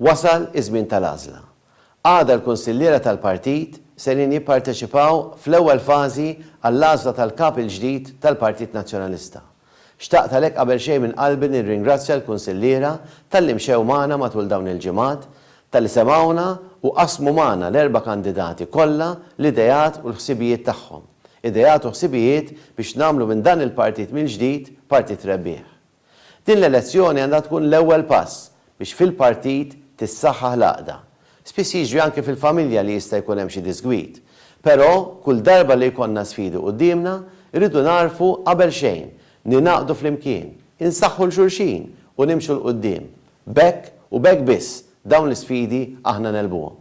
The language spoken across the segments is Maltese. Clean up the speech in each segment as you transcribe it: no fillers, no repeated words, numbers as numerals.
Wasal iż-żmien tal-għażla. Għada l-kunsilliera tal-partit serin jipparteċipaw fl-ewwel fażi għall-għażla tal-kap il-ġdid tal-Partit Nazzjonalista. Xtaqt għalhekk qabel xejn minn qalbi nirringrazzja l-kunsilliera tal-li mxew magħna matul dawn il-ġimgħat, tal-li semgħuna u qasmu magħna l-erba' kandidati kollha l-idejat u l-ħsibijiet tagħhom. Idejat u ħsibijiet biex nagħmlu minn dan il-partit mill-ġdid partit rebbieħ. Din l-elezzjoni għandha tkun l-ewwel pass biex fil-partit tissaħħaħ l-għaqda. Spiss jiġri anke fil-familja li jista' jkun hemm xi disgwit. Però kull darba li jkollna sfidi qudiemna, irridu narfu qabel xejn, ninaqdu flimkien, insaħħu l-xulxin u nimxu l-qudiem. Bekk u bekk biss dawn l-isfidi aħna nelbuhom.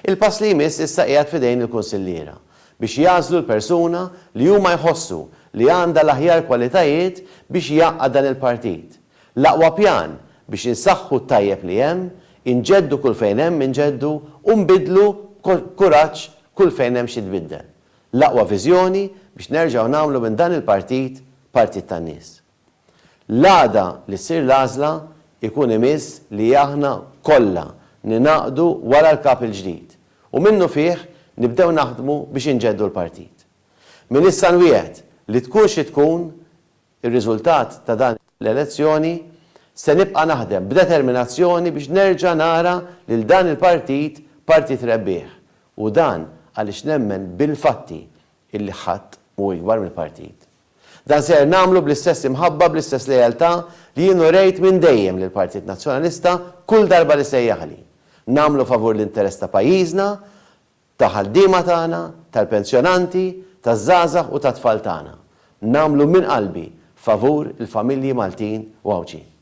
Il-pass li jmiss issa qiegħed f'idejn il-kunsilliera biex jażlu l-persuna li huma jħossu li għandha l-aħjar kwalitajiet biex jgħaqqad dan il-partit. L-aqwa pjan biex insaħħu t-tajjeb li hemm, inġeddu kull fejn hemm inġeddu u nbidlu kuraġġ kull fejn hemm xi tbiddel. L-aqwa viżjoni biex nerġgħu nagħmlu minn dan il-partit partit tan-nies. L-għada li ssir l-għażla ikun imiss li aħna kollha ninaqdu wara l-kap il-ġdid u minnu fih nibdew naħdmu biex inġeddu l-partit. Min issa nwieħed li tkun xi tkun ir-riżultat ta' dan l-elezzjoni se nibqa' naħdem b'determinazzjoni biex nerġa' nara lil dan il-partit partit rebbieħ. U dan għaliex nemmen bil-fatti illi ħadd mhu ikbar mill-partit. Dan ser nagħmlu bl-istess imħabba bl-istess lejaltà li jienu rejt minn dejjem lill Partit Nazzjonalista kull darba li sejjaħli. Nagħmlu favur l-interess ta' pajjiżna, ta' ħaddiema tagħna, tal-pensjonanti, taż-żgħażagħ u tat-tfal tagħna. Nagħmlu minn qalbi favur il-familji Maltin u Għawġin.